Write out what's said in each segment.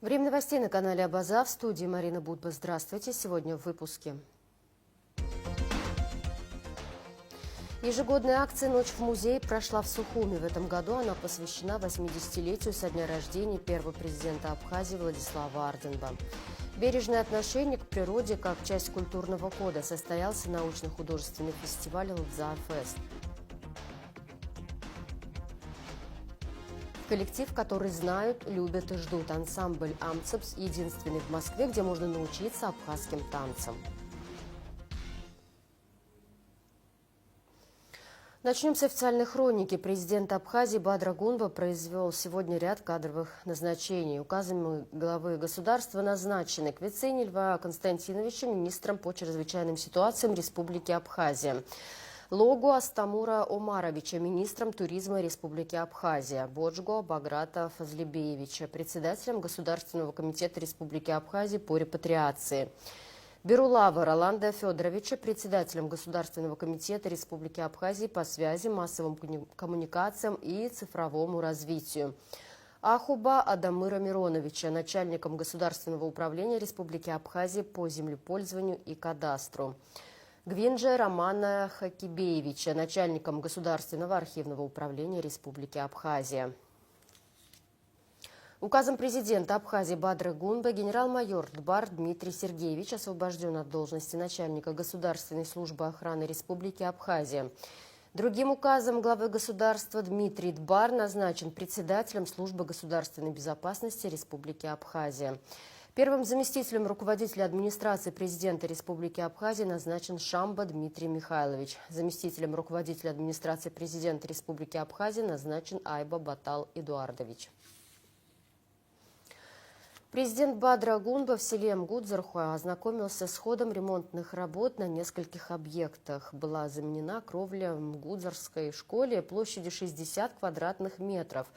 Время новостей на канале Абаза. В студии Марина Будба. Здравствуйте. Сегодня в выпуске. Ежегодная акция «Ночь в музее» прошла в Сухуми. В этом году она посвящена 80-летию со дня рождения первого президента Абхазии Владислава Арденба. Бережное отношение к природе как часть культурного кода состоялся научно-художественный фестиваль «Лдзафест». Коллектив, который знают, любят и ждут. Ансамбль «Амцепс» единственный в Москве, где можно научиться абхазским танцам. Начнем с официальной хроники. Президент Абхазии Бадра Гунба произвел сегодня ряд кадровых назначений. Указами главы государства назначены Квицини Льва Константиновича министром по чрезвычайным ситуациям Республики Абхазия. Логу Астамура Омаровича министром туризма Республики Абхазия, Боджго Баграта Фазлибеевича председателем Государственного комитета Республики Абхазия по репатриации, Берулава Роланда Федоровича председателем Государственного комитета Республики Абхазия по связи, массовым коммуникациям и цифровому развитию, Ахуба Адамыра Мироновича начальником Государственного управления Республики Абхазия по землепользованию и кадастру, Гвинджа Романа Хакибеевича начальником Государственного архивного управления Республики Абхазия. Указом президента Абхазии Бадры Гунба генерал-майор Дбар Дмитрий Сергеевич освобожден от должности начальника Государственной службы охраны Республики Абхазия. Другим указом главы государства Дмитрий Дбар назначен председателем службы государственной безопасности Республики Абхазия. Первым заместителем руководителя администрации президента Республики Абхазия назначен Шамба Дмитрий Михайлович. Заместителем руководителя администрации президента Республики Абхазия назначен Айба Батал Эдуардович. Президент Бадра Гунба в селе Мгудзархуа ознакомился с ходом ремонтных работ на нескольких объектах. Была заменена кровля в Мгудзарской школе площадью 60 квадратных метров.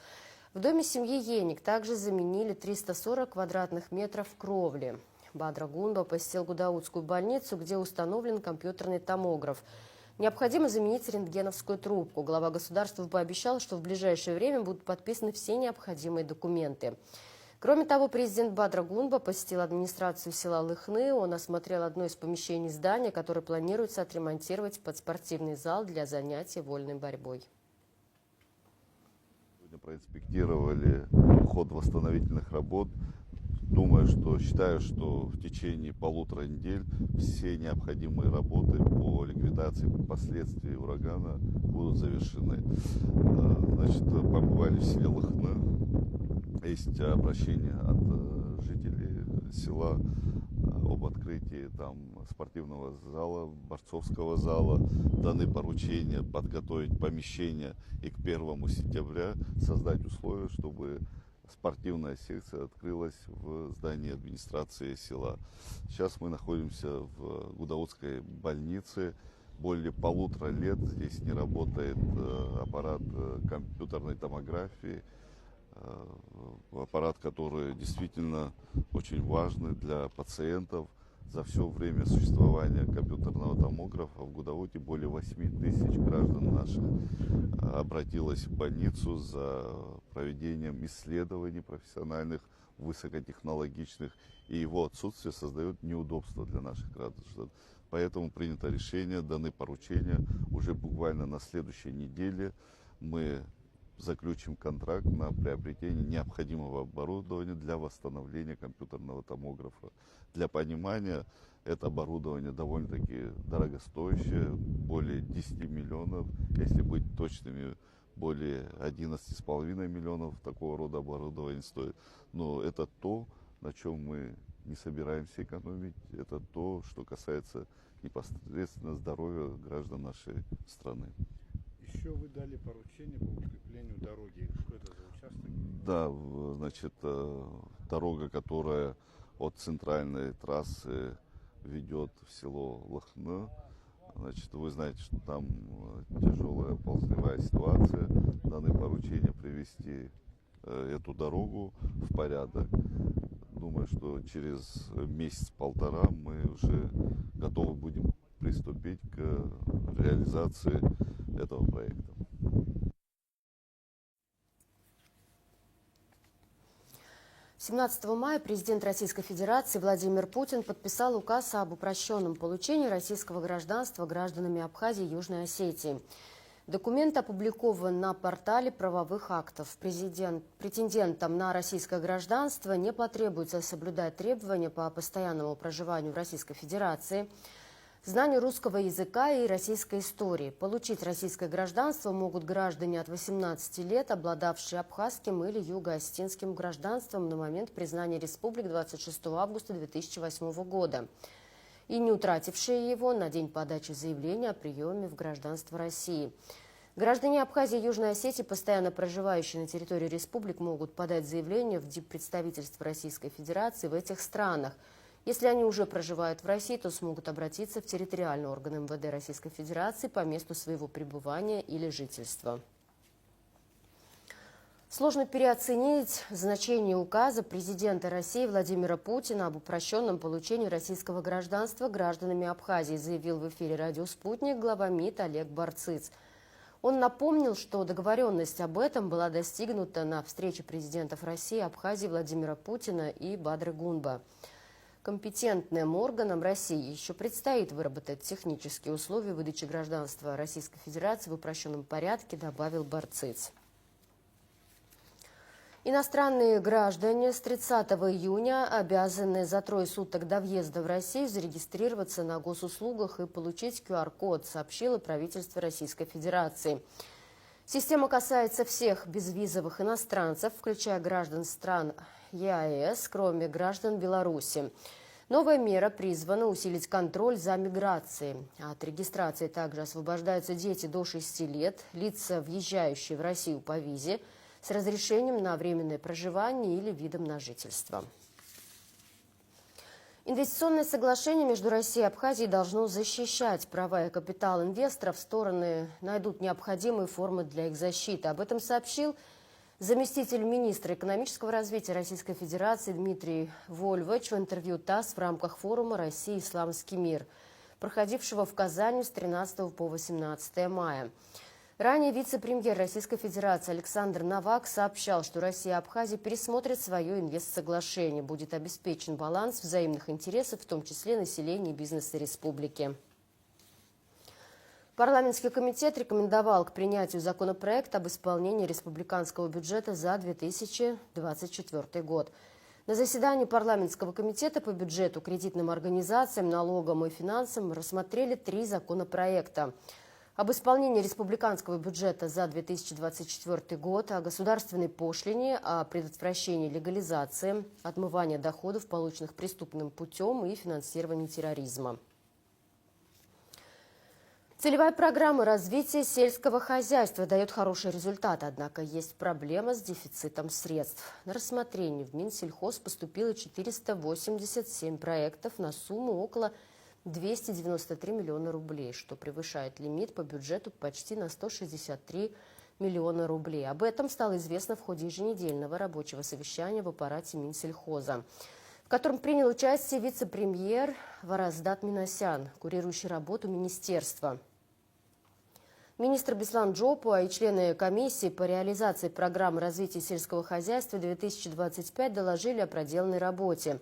В доме семьи Еник также заменили 340 квадратных метров кровли. Бадра Гунба посетил Гудаутскую больницу, где установлен компьютерный томограф. Необходимо заменить рентгеновскую трубку. Глава государства пообещал, что в ближайшее время будут подписаны все необходимые документы. Кроме того, президент Бадра Гунба посетил администрацию села Лыхны. Он осмотрел одно из помещений здания, которое планируется отремонтировать под спортивный зал для занятий вольной борьбой. Проинспектировали ход восстановительных работ. Считаю, что в течение 1,5 недель все необходимые работы по ликвидации последствий урагана будут завершены. Побывали в селе Лыхны. Есть обращение от жителей села об открытии там спортивного зала, борцовского зала. Даны поручения подготовить помещение и к 1 сентября создать условия, чтобы спортивная секция открылась в здании администрации села. Сейчас мы находимся в Гудаутской больнице. Более 1,5 лет здесь не работает аппарат компьютерной томографии. Аппарат, который действительно очень важный для пациентов. За все время существования компьютерного томографа в Гудауте более 8 тысяч граждан наших обратилось в больницу за проведением исследований профессиональных, высокотехнологичных, и его отсутствие создает неудобства для наших граждан. Поэтому принято решение, даны поручения. Уже буквально на следующей неделе мы заключим контракт на приобретение необходимого оборудования для восстановления компьютерного томографа. Для понимания, это оборудование довольно-таки дорогостоящее, более 10 миллионов, если быть точными, более 11,5 миллионов такого рода оборудования стоит. Но это то, на чем мы не собираемся экономить, это то, что касается непосредственно здоровья граждан нашей страны. Еще вы дали поручение по укреплению дороги. Что это за участок? Да, дорога, которая от центральной трассы ведет в село Лыхны. Вы знаете, что там тяжелая ползливая ситуация. Даны поручения привести эту дорогу в порядок. Думаю, что через месяц-полтора мы уже готовы будем приступить к реализации этого проекта. 17 мая президент Российской Федерации Владимир Путин подписал указ об упрощенном получении российского гражданства гражданами Абхазии и Южной Осетии. Документ опубликован на портале правовых актов. Претендентам на российское гражданство не потребуется соблюдать требования по постоянному проживанию в Российской Федерации, знанию русского языка и российской истории. Получить российское гражданство могут граждане от 18 лет, обладавшие абхазским или юго-осетинским гражданством на момент признания республик 26 августа 2008 года и не утратившие его на день подачи заявления о приеме в гражданство России. Граждане Абхазии и Южной Осетии, постоянно проживающие на территории республик, могут подать заявление в диппредставительство Российской Федерации в этих странах. Если они уже проживают в России, то смогут обратиться в территориальные органы МВД Российской Федерации по месту своего пребывания или жительства. Сложно переоценить значение указа президента России Владимира Путина об упрощенном получении российского гражданства гражданами Абхазии, заявил в эфире радио «Спутник» глава МИД Олег Барциц. Он напомнил, что договоренность об этом была достигнута на встрече президентов России и Абхазии Владимира Путина и Бадры Гунба. Компетентным органам России еще предстоит выработать технические условия выдачи гражданства Российской Федерации в упрощенном порядке, добавил Барциц. Иностранные граждане с 30 июня обязаны за 3 суток до въезда в Россию зарегистрироваться на госуслугах и получить QR-код, сообщило правительство Российской Федерации. Система касается всех безвизовых иностранцев, включая граждан стран ЕАЭС, кроме граждан Беларуси. Новая мера призвана усилить контроль за миграцией. От регистрации также освобождаются дети до 6 лет, лица, въезжающие в Россию по визе, с разрешением на временное проживание или видом на жительство. Инвестиционное соглашение между Россией и Абхазией должно защищать права и капитал инвесторов. Стороны найдут необходимые формы для их защиты. Об этом сообщил заместитель министра экономического развития Российской Федерации Дмитрий Вольвач в интервью ТАСС в рамках форума «Россия. Исламский мир», проходившего в Казани с 13 по 18 мая. Ранее вице-премьер Российской Федерации Александр Новак сообщал, что Россия и Абхазия пересмотрят свое инвестсоглашение. Будет обеспечен баланс взаимных интересов, в том числе населения и бизнеса республики. Парламентский комитет рекомендовал к принятию законопроект об исполнении республиканского бюджета за 2024 год. На заседании парламентского комитета по бюджету, кредитным организациям, налогам и финансам рассмотрели 3 законопроекта. Об исполнении республиканского бюджета за 2024 год, о государственной пошлине, о предотвращении легализации, отмывания доходов, полученных преступным путем, и финансировании терроризма. Целевая программа развития сельского хозяйства дает хороший результат, однако есть проблема с дефицитом средств. На рассмотрение в Минсельхоз поступило 487 проектов на сумму около 293 миллиона рублей, что превышает лимит по бюджету почти на 163 миллиона рублей. Об этом стало известно в ходе еженедельного рабочего совещания в аппарате Минсельхоза, в котором принял участие вице-премьер Вараздат Минасян, курирующий работу министерства. Министр Беслан Джопуа и члены комиссии по реализации программы развития сельского хозяйства 2025 доложили о проделанной работе.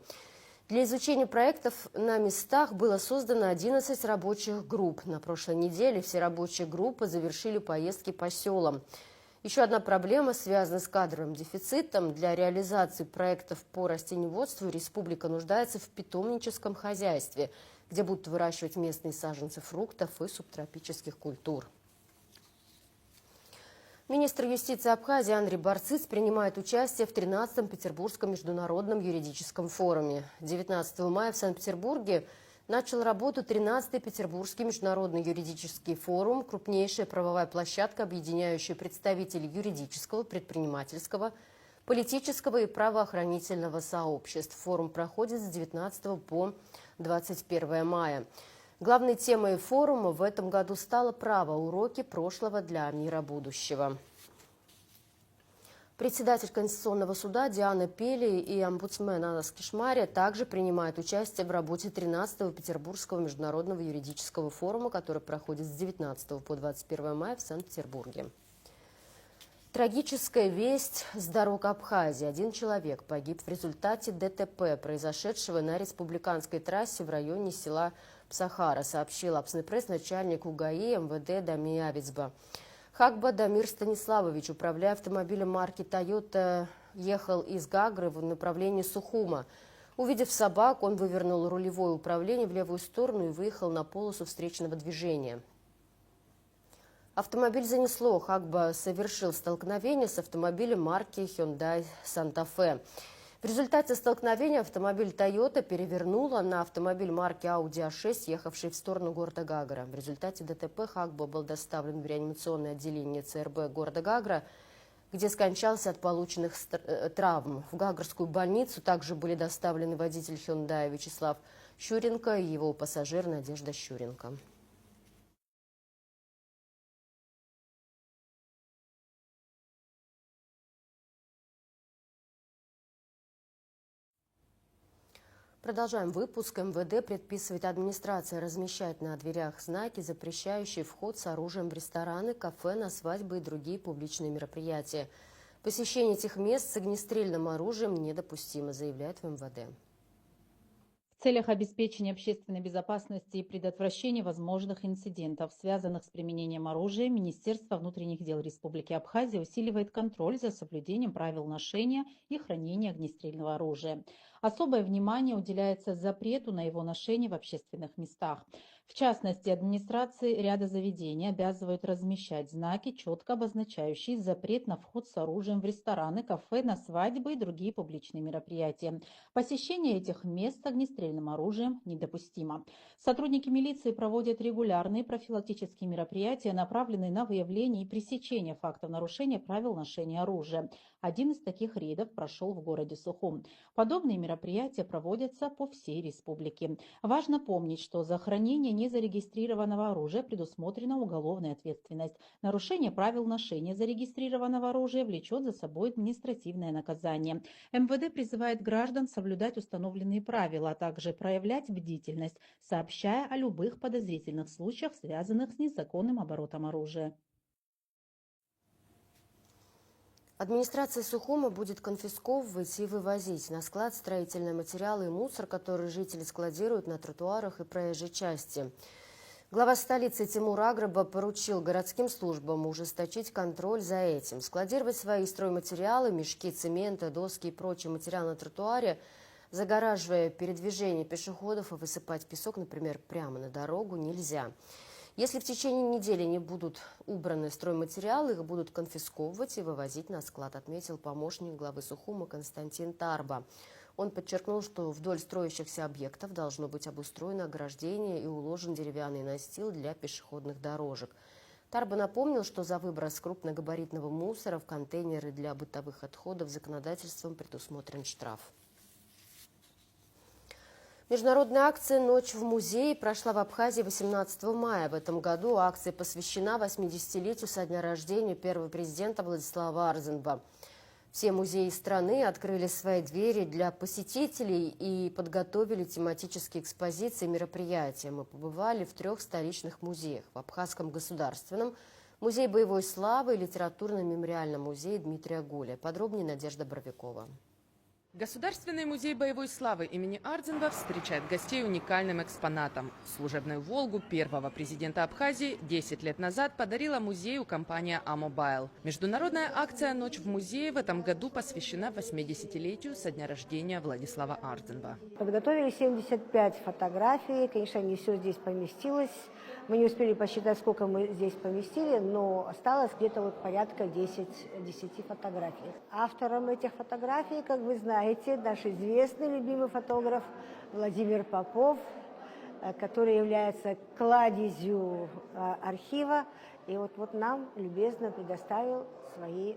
Для изучения проектов на местах было создано 11 рабочих групп. На прошлой неделе все рабочие группы завершили поездки по селам. Еще одна проблема связана с кадровым дефицитом. Для реализации проектов по растениеводству республика нуждается в питомническом хозяйстве, где будут выращивать местные саженцы фруктов и субтропических культур. Министр юстиции Абхазии Андрей Барциц принимает участие в 13-м Петербургском международном юридическом форуме. 19 мая в Санкт-Петербурге начал работу 13-й Петербургский международный юридический форум, крупнейшая правовая площадка, объединяющая представителей юридического, предпринимательского, политического и правоохранительного сообществ. Форум проходит с 19 по 21 мая. Главной темой форума в этом году стало право, уроки прошлого для мира будущего. Председатель Конституционного суда Диана Пели и омбудсмен Анас Кишмария также принимают участие в работе 13-го Петербургского международного юридического форума, который проходит с 19 по 21 мая в Санкт-Петербурге. Трагическая весть с дорог Абхазии. Один человек погиб в результате ДТП, произошедшего на республиканской трассе в районе села Псахара, сообщил Апснепресс начальник УГАИ МВД Дамир Авицба. Хакба Дамир Станиславович, управляя автомобилем марки «Тойота», ехал из Гагры в направлении Сухума. Увидев собак, он вывернул рулевое управление в левую сторону и выехал на полосу встречного движения. Автомобиль занесло. Хакба совершил столкновение с автомобилем марки Hyundai Santa Fe. В результате столкновения автомобиль Toyota перевернула на автомобиль марки Audi A6, ехавший в сторону города Гагра. В результате ДТП Хакба был доставлен в реанимационное отделение ЦРБ города Гагра, где скончался от полученных травм. В Гагрскую больницу также были доставлены водитель Hyundai Вячеслав Щуренко и его пассажир Надежда Щуренко. Продолжаем выпуск. МВД предписывает администрации размещать на дверях знаки, запрещающие вход с оружием в рестораны, кафе, на свадьбы и другие публичные мероприятия. Посещение этих мест с огнестрельным оружием недопустимо, заявляет в МВД. В целях обеспечения общественной безопасности и предотвращения возможных инцидентов, связанных с применением оружия, Министерство внутренних дел Республики Абхазия усиливает контроль за соблюдением правил ношения и хранения огнестрельного оружия. Особое внимание уделяется запрету на его ношение в общественных местах. В частности, администрации ряда заведений обязывают размещать знаки, четко обозначающие запрет на вход с оружием в рестораны, кафе, на свадьбы и другие публичные мероприятия. Посещение этих мест с огнестрельным оружием недопустимо. Сотрудники милиции проводят регулярные профилактические мероприятия, направленные на выявление и пресечение фактов нарушения правил ношения оружия. Один из таких рейдов прошел в городе Сухум. Подобные мероприятия проводятся по всей республике. Важно помнить, что за хранение незарегистрированного оружия предусмотрена уголовная ответственность. Нарушение правил ношения зарегистрированного оружия влечет за собой административное наказание. МВД призывает граждан соблюдать установленные правила, а также проявлять бдительность, сообщая о любых подозрительных случаях, связанных с незаконным оборотом оружия. Администрация Сухума будет конфисковывать и вывозить на склад строительные материалы и мусор, которые жители складируют на тротуарах и проезжей части. Глава столицы Тимур Аграба поручил городским службам ужесточить контроль за этим. Складировать свои стройматериалы, мешки цемента, доски и прочий материал на тротуаре, загораживая передвижение пешеходов, и высыпать песок, например, прямо на дорогу, нельзя. Если в течение недели не будут убраны стройматериалы, их будут конфисковывать и вывозить на склад, отметил помощник главы Сухума Константин Тарба. Он подчеркнул, что вдоль строящихся объектов должно быть обустроено ограждение и уложен деревянный настил для пешеходных дорожек. Тарба напомнил, что за выброс крупногабаритного мусора в контейнеры для бытовых отходов законодательством предусмотрен штраф. Международная акция «Ночь в музее» прошла в Абхазии 18 мая. В этом году акция посвящена 80-летию со дня рождения первого президента Владислава Арзенба. Все музеи страны открыли свои двери для посетителей и подготовили тематические экспозиции и мероприятия. Мы побывали в 3 столичных музеях: в Абхазском государственном, Музее боевой славы и литературно-мемориальном музее Дмитрия Гуля. Подробнее Надежда Боровикова. Государственный музей боевой славы имени Арзенба встречает гостей уникальным экспонатом. Служебную «Волгу» первого президента Абхазии 10 лет назад подарила музею компания «Амобайл». Международная акция «Ночь в музее» в этом году посвящена 80-летию со дня рождения Владислава Арзенба. Подготовили 75 фотографий, конечно, не все здесь поместилось. Мы не успели посчитать, сколько мы здесь поместили, но осталось где-то вот порядка 10 фотографий. Автором этих фотографий, как вы знаете, наш известный любимый фотограф Владимир Попов, который является кладезью архива, и вот нам любезно предоставил свои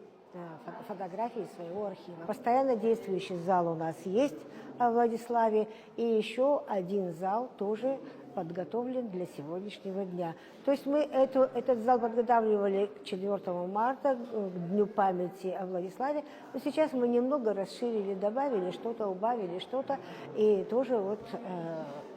фотографии своего архива. Постоянно действующий зал у нас есть в Владиславе, и еще один зал тоже подготовлен для сегодняшнего дня. То есть мы этот зал подготавливали к 4 марта, к Дню памяти о Владиславе, но сейчас мы немного расширили, добавили что-то, убавили что-то, и тоже вот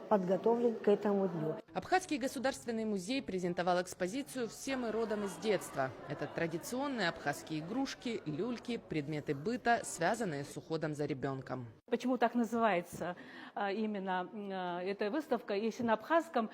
подготовлен к этому дню. Абхазский государственный музей презентовал экспозицию «Все мы родом из детства». Это традиционные абхазские игрушки, люльки, предметы быта, связанные с уходом за ребенком. Почему так называется именно эта выставка? Если на абхазском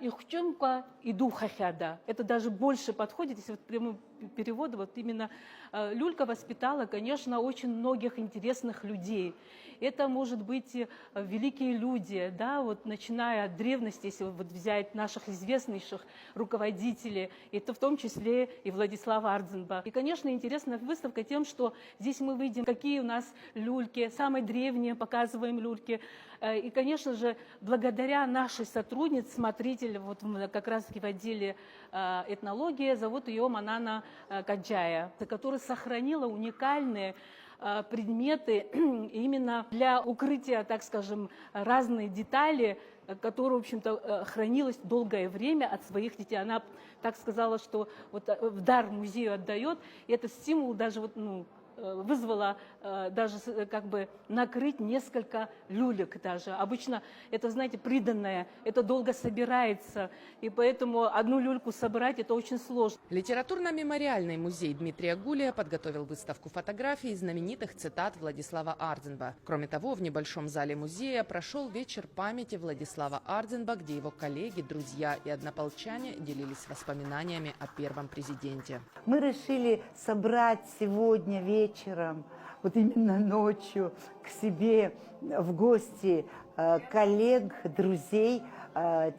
«Ихчумка и духахяда». Это даже больше подходит, если вот прямым переводу, вот именно люлька воспитала, конечно, очень многих интересных людей. Это, может быть, великие люди, да, вот начиная от древности, если вот взять наших известнейших руководителей, это в том числе и Владислава Ардзенба. И, конечно, интересна выставка тем, что здесь мы видим, какие у нас люльки, самые древние, показываем люльки. И, конечно же, благодаря нашей сотруднице, смотритель, вот как раз в отделе этнологии, зовут ее Манана Каджая, которая сохранила уникальные предметы именно для укрытия, так скажем, разные детали, которые, в общем-то, хранилась долгое время от своих детей. Она так сказала, что вот в дар музею отдает, и этот стимул даже вот, вызвало даже как бы накрыть несколько люлек даже. Обычно это, знаете, приданное, это долго собирается, и поэтому одну люльку собрать это очень сложно. Литературно-мемориальный музей Дмитрия Гулия подготовил выставку фотографий знаменитых цитат Владислава Ардзенба. Кроме того, в небольшом зале музея прошел вечер памяти Владислава Ардзенба, где его коллеги, друзья и однополчане делились воспоминаниями о первом президенте. Мы решили собрать сегодня вечером, вот именно ночью, к себе в гости коллег, друзей,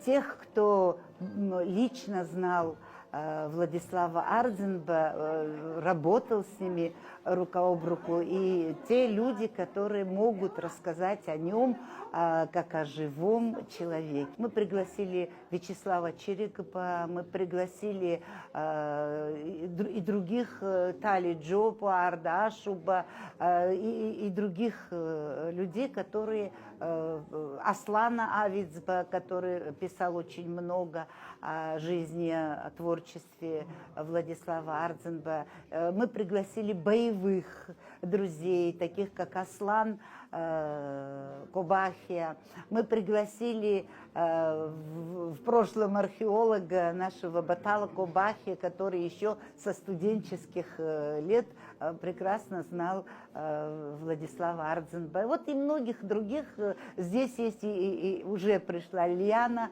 тех, кто лично знал Владислава Ардзенба, работал с ними рука об руку, и те люди, которые могут рассказать о нем как о живом человеке. Мы пригласили Вячеслава Чирикова, мы пригласили и других, Тали Джопа, Ардашуба, и других людей, которые, Аслана Авицба, который писал очень много о жизни, о творчестве Владислава Ардзенба. Мы пригласили боевых друзей, таких как Аслан Кобахия. Мы пригласили в прошлом археолога нашего Батала Кобахия, который еще со студенческих лет прекрасно знал Владислава Ардзенба. Вот и многих других. Здесь есть и уже пришла Лиана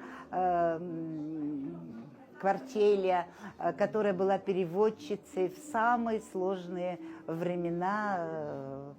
Кварчеля, которая была переводчицей в самые сложные времена.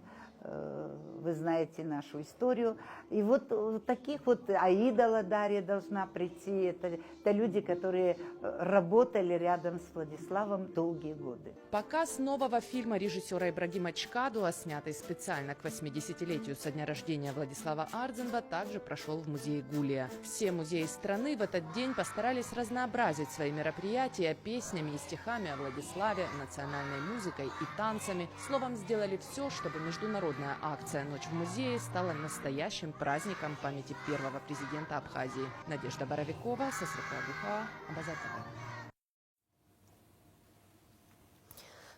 Вы знаете нашу историю. И вот таких вот Аида Ладарья должна прийти. Это люди, которые работали рядом с Владиславом долгие годы. Показ нового фильма режиссера Ибрагима Чкадуа, снятый специально к 80-летию со дня рождения Владислава Ардзенба, также прошел в музее Гулия. Все музеи страны в этот день постарались разнообразить свои мероприятия песнями и стихами о Владиславе, национальной музыкой и танцами. Словом, сделали все, чтобы международная акция «Ночь в музее» стала настоящим праздником памяти первого президента Абхазии. Надежда Боровикова, Сосрекла Духа, Абазар ТВ.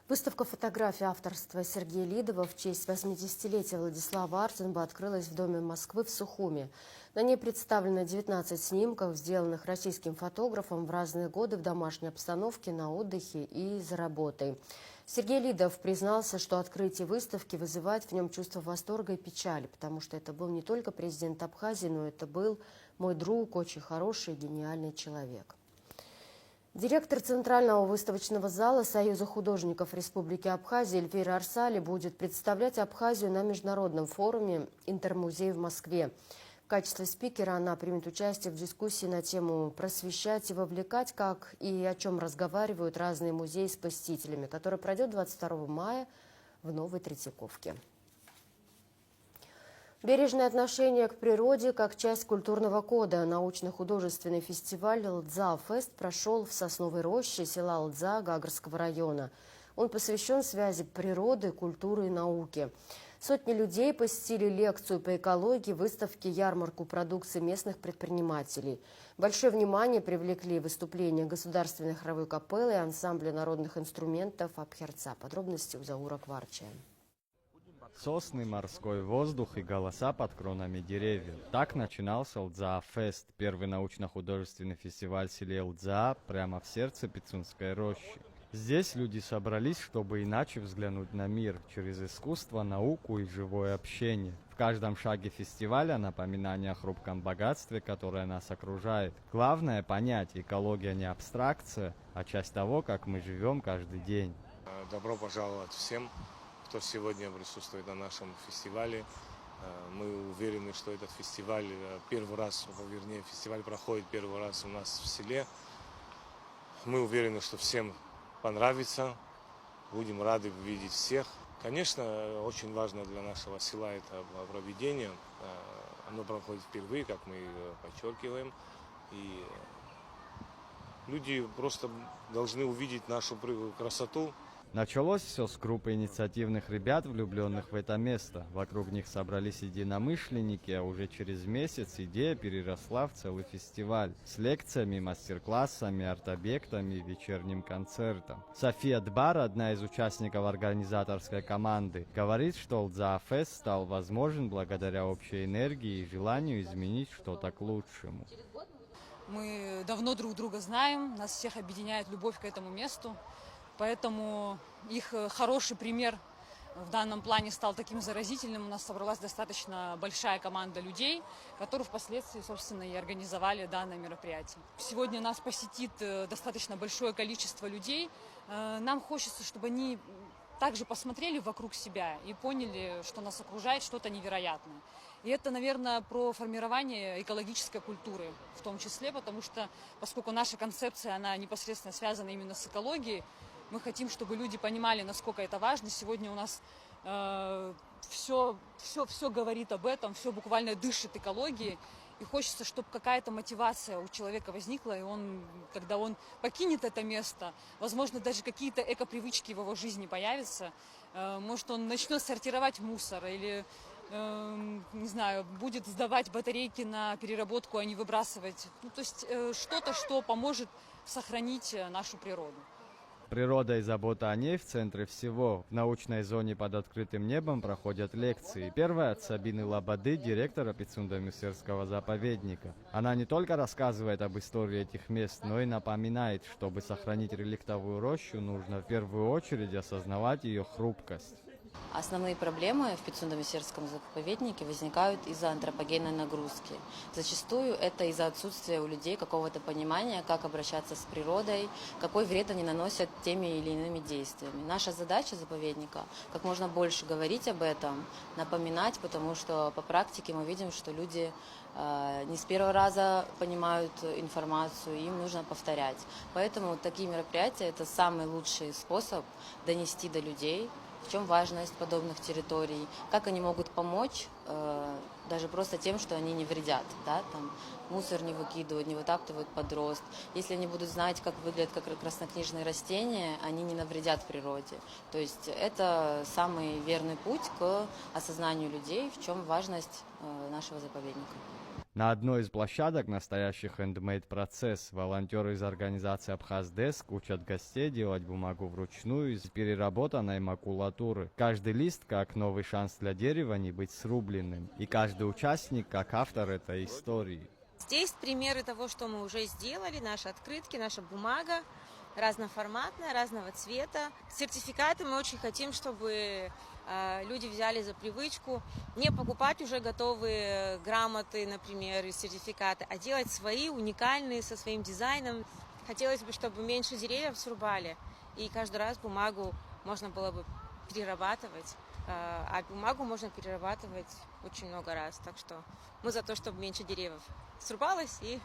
Выставка фотографий авторства Сергея Лидова в честь 80-летия Владислава Ардзенба открылась в Доме Москвы в Сухуми. На ней представлено 19 снимков, сделанных российским фотографом в разные годы в домашней обстановке, на отдыхе и за работой. Сергей Лидов признался, что открытие выставки вызывает в нем чувство восторга и печали, потому что это был не только президент Абхазии, но это был мой друг, очень хороший и гениальный человек. Директор Центрального выставочного зала Союза художников Республики Абхазия Эльвира Арсали будет представлять Абхазию на международном форуме «Интермузей» в Москве. В качестве спикера она примет участие в дискуссии на тему «Просвещать и вовлекать, как и о чем разговаривают разные музеи с посетителями», который пройдет 22 мая в Новой Третьяковке. Бережное отношение к природе как часть культурного кода. Научно-художественный фестиваль «Лдза-фест» прошел в Сосновой роще села Лдза Гагарского района. Он посвящен связи природы, культуры и науки. Сотни людей посетили лекцию по экологии, выставки, ярмарку продукции местных предпринимателей. Большое внимание привлекли выступления Государственной хоровой капеллы и ансамбля народных инструментов Абхерца. Подробности у Заура Кварчия. Сосны, морской воздух и голоса под кронами деревьев. Так начинался ЛДЗА-фест, первый научно-художественный фестиваль в селе ЛДЗА, прямо в сердце Пицунской рощи. Здесь люди собрались, чтобы иначе взглянуть на мир, через искусство, науку и живое общение. В каждом шаге фестиваля напоминание о хрупком богатстве, которое нас окружает. Главное понять, экология не абстракция, а часть того, как мы живем каждый день. Добро пожаловать всем, кто сегодня присутствует на нашем фестивале. Мы уверены, что этот фестиваль фестиваль проходит первый раз у нас в селе. Мы уверены, что всем понравится. Будем рады видеть всех. Конечно, очень важно для нашего села это проведение. Оно проходит впервые, как мы подчеркиваем. И люди просто должны увидеть нашу красоту. Началось все с группы инициативных ребят, влюбленных в это место. Вокруг них собрались единомышленники, а уже через месяц идея переросла в целый фестиваль с лекциями, мастер-классами, арт-объектами и вечерним концертом. София Дбар, одна из участников организаторской команды, говорит, что ЛДЗА-фест стал возможен благодаря общей энергии и желанию изменить что-то к лучшему. Мы давно друг друга знаем, нас всех объединяет любовь к этому месту. Поэтому их хороший пример в данном плане стал таким заразительным. У нас собралась достаточно большая команда людей, которые впоследствии, собственно, и организовали данное мероприятие. Сегодня нас посетит достаточно большое количество людей. Нам хочется, чтобы они также посмотрели вокруг себя и поняли, что нас окружает что-то невероятное. И это, наверное, про формирование экологической культуры в том числе, потому что, поскольку наша концепция, она непосредственно связана именно с экологией, мы хотим, чтобы люди понимали, насколько это важно. Сегодня у нас все говорит об этом, все буквально дышит экологией. И хочется, чтобы какая-то мотивация у человека возникла, и когда он покинет это место, возможно, даже какие-то эко-привычки в его жизни появятся. Может, он начнет сортировать мусор или, не знаю, будет сдавать батарейки на переработку, а не выбрасывать. Ну, то есть что-то, что поможет сохранить нашу природу. Природа и забота о ней в центре всего. В научной зоне под открытым небом проходят лекции. Первая от Сабины Лободы, директора Пицундо-Мюсерского заповедника. Она не только рассказывает об истории этих мест, но и напоминает, чтобы сохранить реликтовую рощу, нужно в первую очередь осознавать ее хрупкость. Основные проблемы в Пицундо-Мюсерском заповеднике возникают из-за антропогенной нагрузки. Зачастую это из-за отсутствия у людей какого-то понимания, как обращаться с природой, какой вред они наносят теми или иными действиями. Наша задача заповедника – как можно больше говорить об этом, напоминать, потому что по практике мы видим, что люди не с первого раза понимают информацию, им нужно повторять. Поэтому такие мероприятия – это самый лучший способ донести до людей, в чем важность подобных территорий, как они могут помочь, даже просто тем, что они не вредят, да, там, мусор не выкидывают, не вытаптывают под рост. Если они будут знать, как выглядят как краснокнижные растения, они не навредят природе. То есть это самый верный путь к осознанию людей, в чем важность нашего заповедника. На одной из площадок настоящий хендмейд-процесс. Волонтеры из организации «Абхаздеск» учат гостей делать бумагу вручную из переработанной макулатуры. Каждый лист как новый шанс для дерева не быть срубленным. И каждый участник как автор этой истории. Здесь примеры того, что мы уже сделали, наши открытки, наша бумага разноформатная, разного цвета. Сертификаты мы очень хотим, чтобы люди взяли за привычку не покупать уже готовые грамоты, например, и сертификаты, а делать свои, уникальные, со своим дизайном. Хотелось бы, чтобы меньше деревьев срубали, и каждый раз бумагу можно было бы перерабатывать, а бумагу можно перерабатывать очень много раз. Так что мы за то, чтобы меньше деревьев срубалось и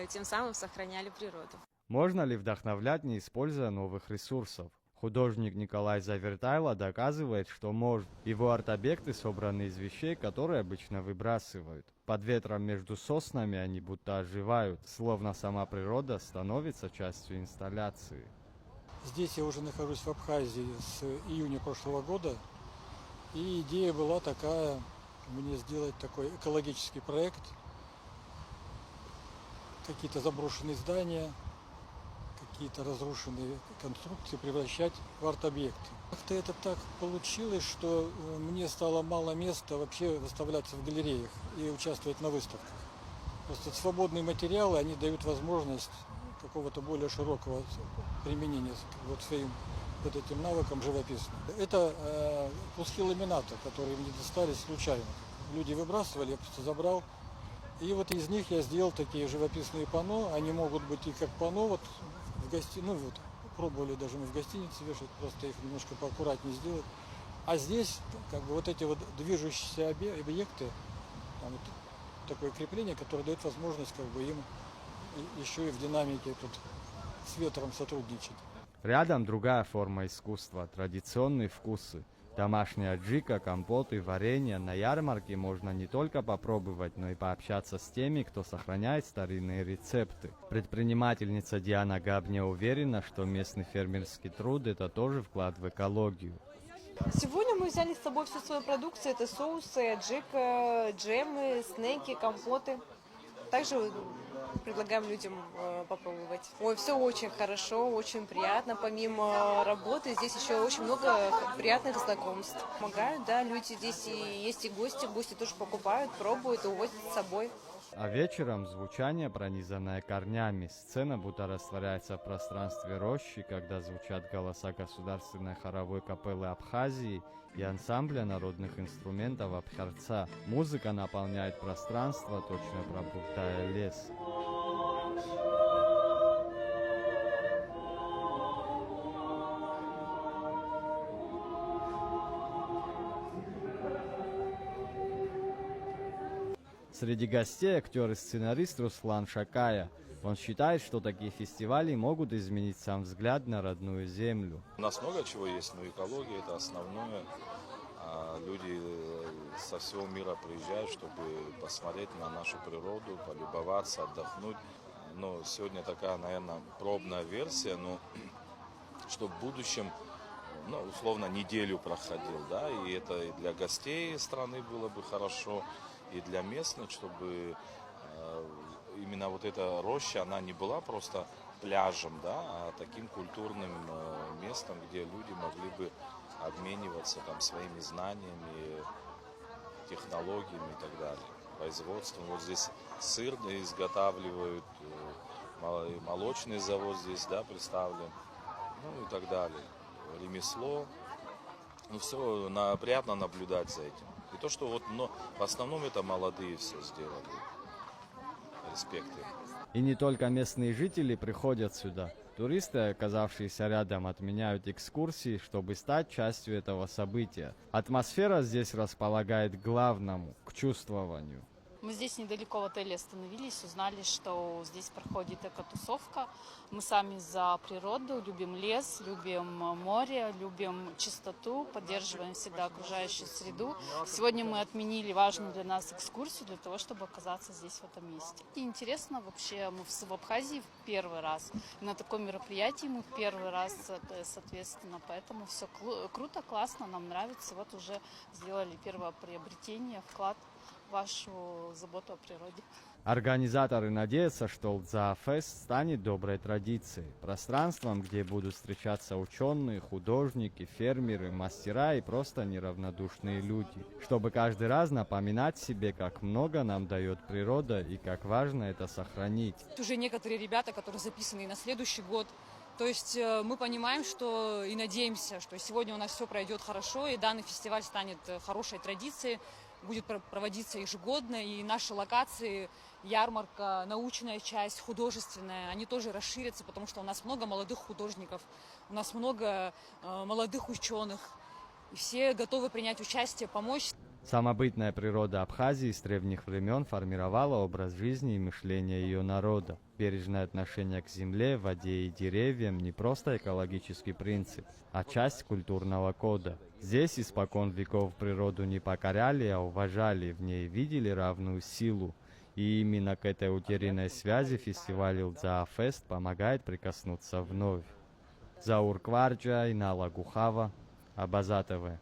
тем самым сохраняли природу. Можно ли вдохновлять, не используя новых ресурсов? Художник Николай Завертайло доказывает, что может. Его арт-объекты собраны из вещей, которые обычно выбрасывают. Под ветром между соснами они будто оживают, словно сама природа становится частью инсталляции. Здесь я уже нахожусь в Абхазии с июня прошлого года. И идея была такая, мне сделать такой экологический проект. Какие-то заброшенные здания, какие-то разрушенные конструкции превращать в арт-объекты. Как-то это так получилось, что мне стало мало места вообще выставляться в галереях и участвовать на выставках. Просто свободные материалы, они дают возможность какого-то более широкого применения вот своим вот этим навыкам живописным. Это куски ламината, которые мне достались случайно. Люди выбрасывали, я просто забрал. И вот из них я сделал такие живописные панно. Они могут быть и как панно, вот в ну вот, пробовали даже мы в гостинице вешать, просто их немножко поаккуратнее сделать. А здесь как бы вот эти вот движущиеся объекты, там вот такое крепление, которое дает возможность как бы им еще и в динамике тут с ветром сотрудничать. Рядом другая форма искусства, традиционные вкусы. Домашняя аджика, компоты, варенье. На ярмарке можно не только попробовать, но и пообщаться с теми, кто сохраняет старинные рецепты. Предпринимательница Диана Габня уверена, что местный фермерский труд – это тоже вклад в экологию. Сегодня мы взяли с собой всю свою продукцию. Это соусы, аджика, джемы, снеки, компоты. Также предлагаем людям попробовать. Ой, все очень хорошо, очень приятно. Помимо работы, здесь еще очень много приятных знакомств. Помогают, да, люди здесь и есть и гости тоже покупают, пробуют и увозят с собой. А вечером звучание, пронизанное корнями. Сцена будто растворяется в пространстве рощи, когда звучат голоса государственной хоровой капеллы Абхазии и ансамбля народных инструментов Абхарца. Музыка наполняет пространство, точно пробуждая лес. Среди гостей актер и сценарист Руслан Шакая. Он считает, что такие фестивали могут изменить сам взгляд на родную землю. У нас много чего есть, но экология – это основное. Люди со всего мира приезжают, чтобы посмотреть на нашу природу, полюбоваться, отдохнуть. Но сегодня такая, наверное, пробная версия, но чтобы в будущем, условно, неделю проходил, да, и это и для гостей страны было бы хорошо, и для местных, чтобы именно вот эта роща, она не была просто пляжем, да, а таким культурным местом, где люди могли бы обмениваться там своими знаниями, технологиями и так далее, производством. Вот здесь сыр изготавливают, молочный завод здесь, да, представлен, и так далее. Ремесло, все приятно наблюдать за этим. И то, что вот, но в основном это молодые все сделали. Респекты. И не только местные жители приходят сюда. Туристы, оказавшиеся рядом, отменяют экскурсии, чтобы стать частью этого события. Атмосфера здесь располагает к главному, к чувствованию. Мы здесь недалеко в отеле остановились, узнали, что здесь проходит экотусовка. Мы сами за природу, любим лес, любим море, любим чистоту, поддерживаем всегда окружающую среду. Сегодня мы отменили важную для нас экскурсию для того, чтобы оказаться здесь, в этом месте. И интересно вообще, мы в Абхазии в первый раз. На таком мероприятии мы в первый раз, соответственно, поэтому все круто, классно, нам нравится. Вот уже сделали первое приобретение, вклад вашу заботу о природе. Организаторы надеются, что Лдзаа-фест станет доброй традицией, пространством, где будут встречаться ученые, художники, фермеры, мастера и просто неравнодушные люди, чтобы каждый раз напоминать себе, как много нам дает природа и как важно это сохранить. Уже некоторые ребята, которые записаны и на следующий год. То есть мы понимаем, что и надеемся, что сегодня у нас все пройдет хорошо, и данный фестиваль станет хорошей традицией, будет проводиться ежегодно, и наши локации, ярмарка, научная часть, художественная, они тоже расширятся, потому что у нас много молодых художников, у нас много молодых ученых, и все готовы принять участие, помочь. Самобытная природа Абхазии с древних времен формировала образ жизни и мышления ее народа. Бережное отношение к земле, воде и деревьям не просто экологический принцип, а часть культурного кода. Здесь испокон веков природу не покоряли, а уважали, в ней видели равную силу. И именно к этой утерянной связи фестиваль Лдзаа-фест помогает прикоснуться вновь. Заур Кварджа, Инала Гухава, Абаза ТВ.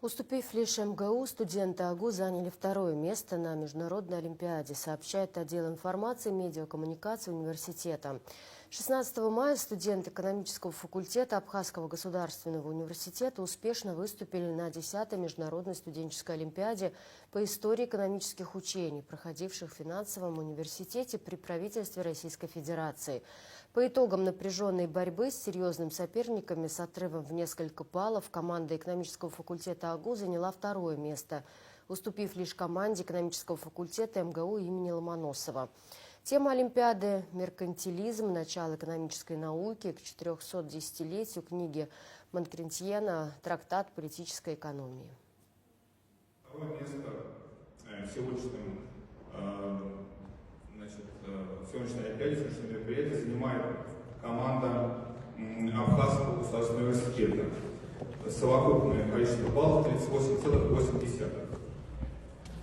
Уступив лишь МГУ, студенты АГУ заняли второе место на Международной Олимпиаде, сообщает отдел информации и медиакоммуникации университета. 16 мая студенты экономического факультета Абхазского государственного университета успешно выступили на 10-й Международной студенческой олимпиаде по истории экономических учений, проходивших в финансовом университете при правительстве Российской Федерации. По итогам напряженной борьбы с серьезными соперниками с отрывом в несколько баллов команда экономического факультета АГУ заняла второе место, уступив лишь команде экономического факультета МГУ имени Ломоносова. Тема Олимпиады «Меркантилизм. Начало экономической науки» к 410-летию книги Монкрентьена «Трактат политической экономии». Второе место в сегодняшнем сегодняшней Олимпиаде, сегодняшнем мероприятии занимает команда Абхазского государственного университета. Совокупное количество баллов 38,8.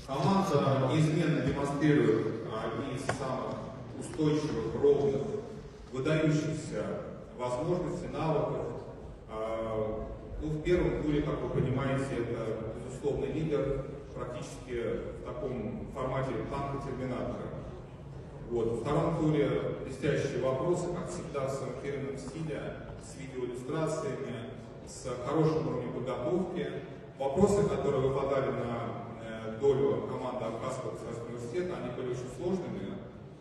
Команда неизменно демонстрирует одни из самых устойчивых, ровных, выдающихся возможностей, навыков. В первом туре, как вы понимаете, это безусловный лидер, практически в таком формате танка-терминатора. Во втором туре блестящие вопросы, как всегда, в своем фирменном стиле, с видеоиллюстрациями, с хорошим уровнем подготовки. Вопросы, которые выпадали на долю команды Абхазского государственного университета, они были очень сложными,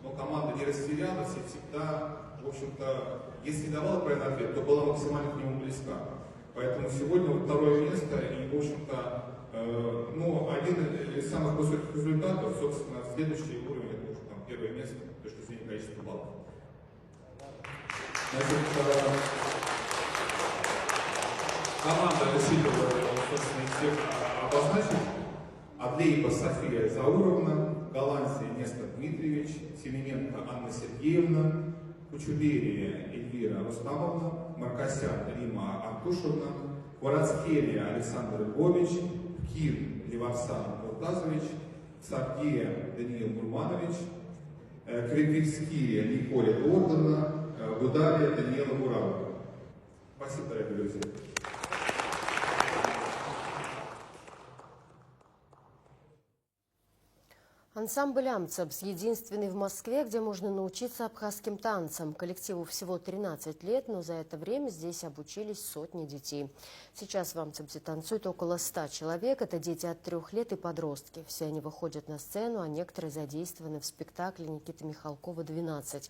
но команда не растерялась и всегда, в общем-то, если давала правильный ответ, то была максимально к нему близка. Поэтому сегодня второе место и, в общем-то, один из самых высоких результатов, собственно, следующий уровень, это уже там первое место, с точки зрения количества баллов. Значит, команда рассчитывала, собственно, всех обозначить. Адлеева София Зауровна, Голландия Нестор Дмитриевич, Семененко Анна Сергеевна, Кучуберия Эльвира Рустамовна, Маркосян Рима Антушевна, Кварацкелия Александр Львович, Кир Леварсан Муртазович, Савгея Даниил Мурманович, Кривицкия Николя Гордона, Гудария Даниила Муравова. Спасибо, дорогие друзья. Ансамбль «Амцабс» единственный в Москве, где можно научиться абхазским танцам. Коллективу всего 13 лет, но за это время здесь обучились сотни детей. Сейчас в «Амцабсе» танцуют около 100 человек. Это дети от 3 лет и подростки. Все они выходят на сцену, а некоторые задействованы в спектакле Никиты Михалкова «12».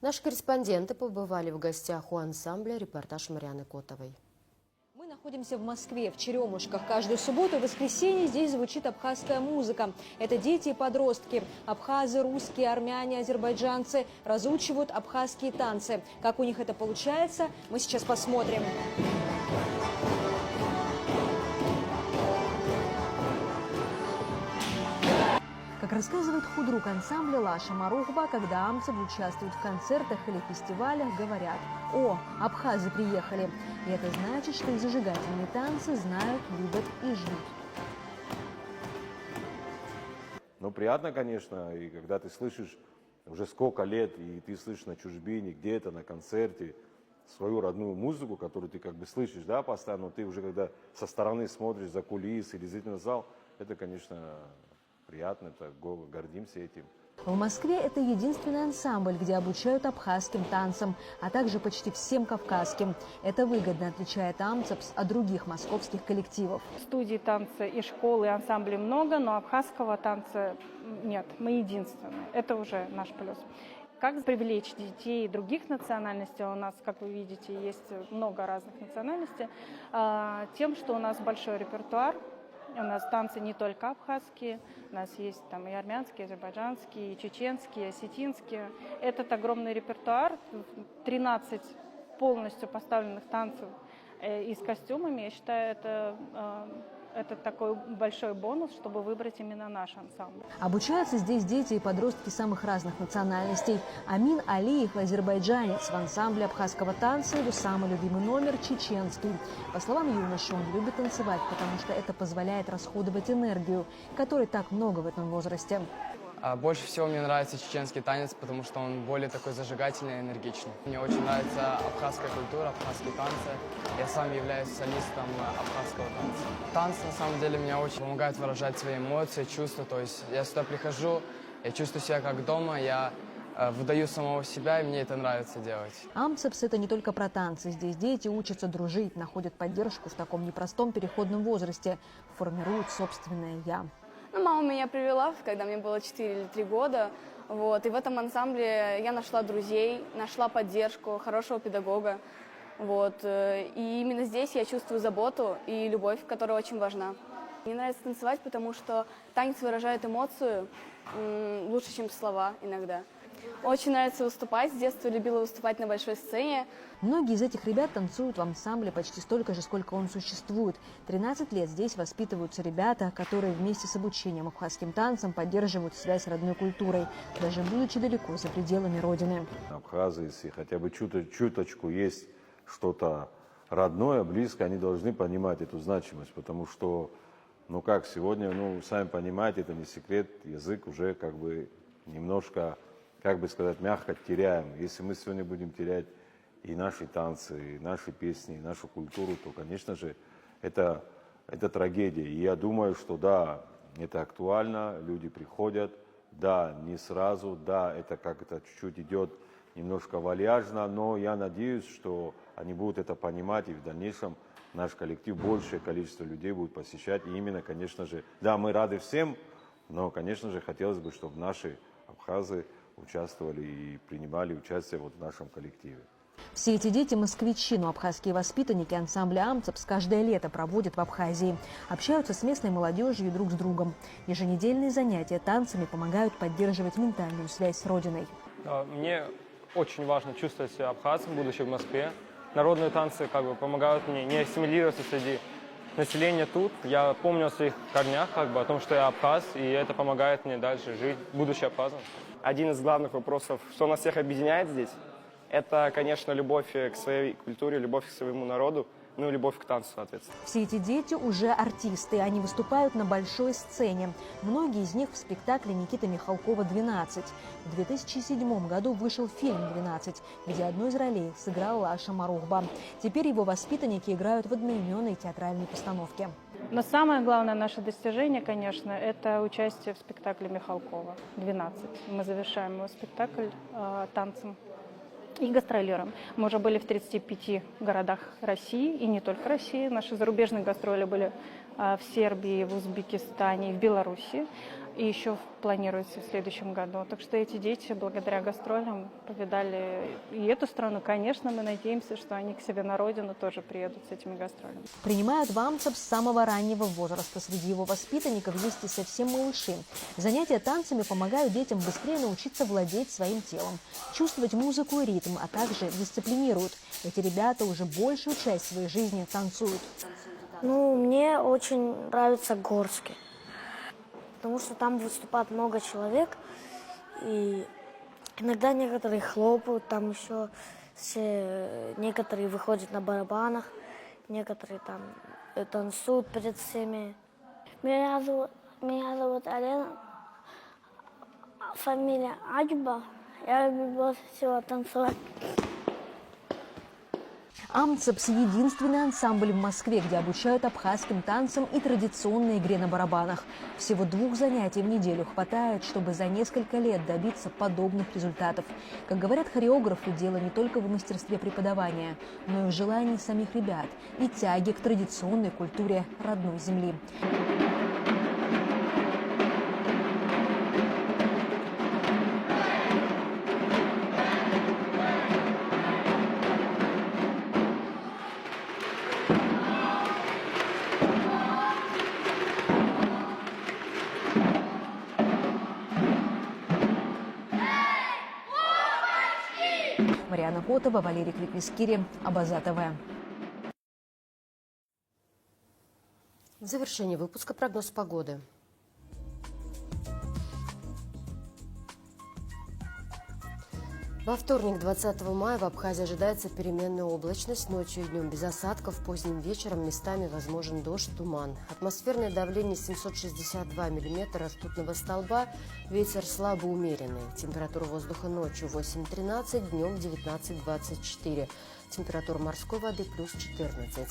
Наши корреспонденты побывали в гостях у ансамбля. Репортаж Марианы Котовой. Мы находимся в Москве, в Черемушках. Каждую субботу и воскресенье здесь звучит абхазская музыка. Это дети и подростки. Абхазы, русские, армяне, азербайджанцы разучивают абхазские танцы. Как у них это получается, мы сейчас посмотрим. Как рассказывает худрук ансамбля Лаша Марухба, когда амцев участвуют в концертах или фестивалях, говорят: «О, абхазы приехали!» И это значит, что и зажигательные танцы знают, любят и ждут. Ну, приятно, конечно, и когда ты слышишь уже сколько лет, и ты слышишь на чужбине, где-то на концерте свою родную музыку, которую ты как бы слышишь, да, постоянно, но ты уже когда со стороны смотришь за кулисы или зрительный зал, это, конечно, приятно, это гордимся этим. В Москве это единственный ансамбль, где обучают абхазским танцам, а также почти всем кавказским. Это выгодно отличает Амцабс от других московских коллективов. Студий танца и школы, и ансамблей много, но абхазского танца нет. Мы единственные. Это уже наш плюс. Как привлечь детей других национальностей? У нас, как вы видите, есть много разных национальностей. Тем, что у нас большой репертуар. У нас танцы не только абхазские, у нас есть там и армянские, и азербайджанские, и чеченские, и осетинские. Этот огромный репертуар, 13 полностью поставленных танцев и с костюмами, я считаю, это такой большой бонус, чтобы выбрать именно наш ансамбль. Обучаются здесь дети и подростки самых разных национальностей. Амин Алиев – азербайджанец. В ансамбле абхазского танца его самый любимый номер – чеченский. По словам юноши, он любит танцевать, потому что это позволяет расходовать энергию, которой так много в этом возрасте. Больше всего мне нравится чеченский танец, потому что он более такой зажигательный и энергичный. Мне очень нравится абхазская культура, абхазские танцы. Я сам являюсь солистом абхазского танца. Танцы, на самом деле, мне очень помогают выражать свои эмоции, чувства. То есть я сюда прихожу, я чувствую себя как дома, я выдаю самого себя, и мне это нравится делать. Амцепс – это не только про танцы. Здесь дети учатся дружить, находят поддержку в таком непростом переходном возрасте, формируют собственное «я». Ну, мама меня привела, когда мне было 4 или 3 года. Вот. И в этом ансамбле я нашла друзей, нашла поддержку, хорошего педагога. Вот. И именно здесь я чувствую заботу и любовь, которая очень важна. Мне нравится танцевать, потому что танец выражает эмоцию лучше, чем слова иногда. Очень нравится выступать. С детства любила выступать на большой сцене. Многие из этих ребят танцуют в ансамбле почти столько же, сколько он существует. 13 лет здесь воспитываются ребята, которые вместе с обучением абхазским танцам поддерживают связь с родной культурой, даже будучи далеко за пределами родины. Абхазы, если хотя бы чуточку есть что-то родное, близкое, они должны понимать эту значимость, потому что, ну как сегодня, ну сами понимаете, это не секрет, язык уже как бы немножко, как бы сказать, мягко теряем. Если мы сегодня будем терять и наши танцы, и наши песни, и нашу культуру, то, конечно же, это трагедия. И я думаю, что да, это актуально, люди приходят, да, не сразу, да, это как-то чуть-чуть идет немножко вальяжно, но я надеюсь, что они будут это понимать, и в дальнейшем наш коллектив, большее количество людей будет посещать. И именно, конечно же, да, мы рады всем, но, конечно же, хотелось бы, чтобы наши абхазы участвовали и принимали участие вот в нашем коллективе. Все эти дети – москвичи, но абхазские воспитанники ансамбля «Амцепс» каждое лето проводят в Абхазии. Общаются с местной молодежью и друг с другом. Еженедельные занятия танцами помогают поддерживать ментальную связь с родиной. Мне очень важно чувствовать себя абхазцем, будучи в Москве. Народные танцы как бы помогают мне не ассимилироваться среди населения тут. Я помню о своих корнях, как бы, о том, что я абхаз, и это помогает мне дальше жить, будучи абхазом. Один из главных вопросов, что нас всех объединяет здесь, это, конечно, любовь к своей культуре, любовь к своему народу, ну и любовь к танцу, соответственно. Все эти дети уже артисты, они выступают на большой сцене. Многие из них в спектакле Никиты Михалкова «12». В 2007 году вышел фильм «12», где одну из ролей сыграл Лаша Марухба. Теперь его воспитанники играют в одноименной театральной постановке. Но самое главное наше достижение, конечно, это участие в спектакле Михалкова «12». Мы завершаем его спектакль танцем и гастролером. Мы уже были в 35 городах России, и не только России. Наши зарубежные гастроли были в Сербии, в Узбекистане и в Беларуси. И еще планируется в следующем году. Так что эти дети, благодаря гастролям, повидали и эту страну. Конечно, мы надеемся, что они к себе на родину тоже приедут с этими гастролями. Принимают в Амцепс с самого раннего возраста. Среди его воспитанников есть и совсем малыши. Занятия танцами помогают детям быстрее научиться владеть своим телом, чувствовать музыку и ритм, а также дисциплинируют. Эти ребята уже большую часть своей жизни танцуют. Ну, мне очень нравится Горский, потому что там выступает много человек, и иногда некоторые хлопают, там еще некоторые выходят на барабанах, некоторые там танцуют перед всеми. Меня зовут Алена, фамилия Аджба, я люблю больше всего танцевать. Амцепс – единственный ансамбль в Москве, где обучают абхазским танцам и традиционной игре на барабанах. Всего 2 занятий в неделю хватает, чтобы за несколько лет добиться подобных результатов. Как говорят хореографы, дело не только в мастерстве преподавания, но и в желании самих ребят и тяге к традиционной культуре родной земли. Марьяна Котова, Валерий Криквискири, Абаза ТВ. В завершении выпуска прогноз погоды. Во вторник, 20 мая, в Абхазии ожидается переменная облачность. Ночью и днем без осадков, поздним вечером местами возможен дождь, туман. Атмосферное давление 762 миллиметра ртутного столба. Ветер слабо умеренный. Температура воздуха ночью 8-13, днем 19-24. Температура морской воды плюс 14.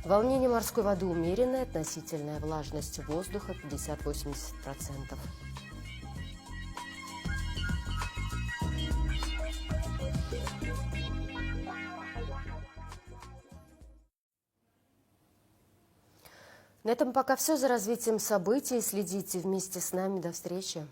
Волнение морской воды умеренное, относительная влажность воздуха 50-80%. На этом пока все. За развитием событий следите вместе с нами. До встречи.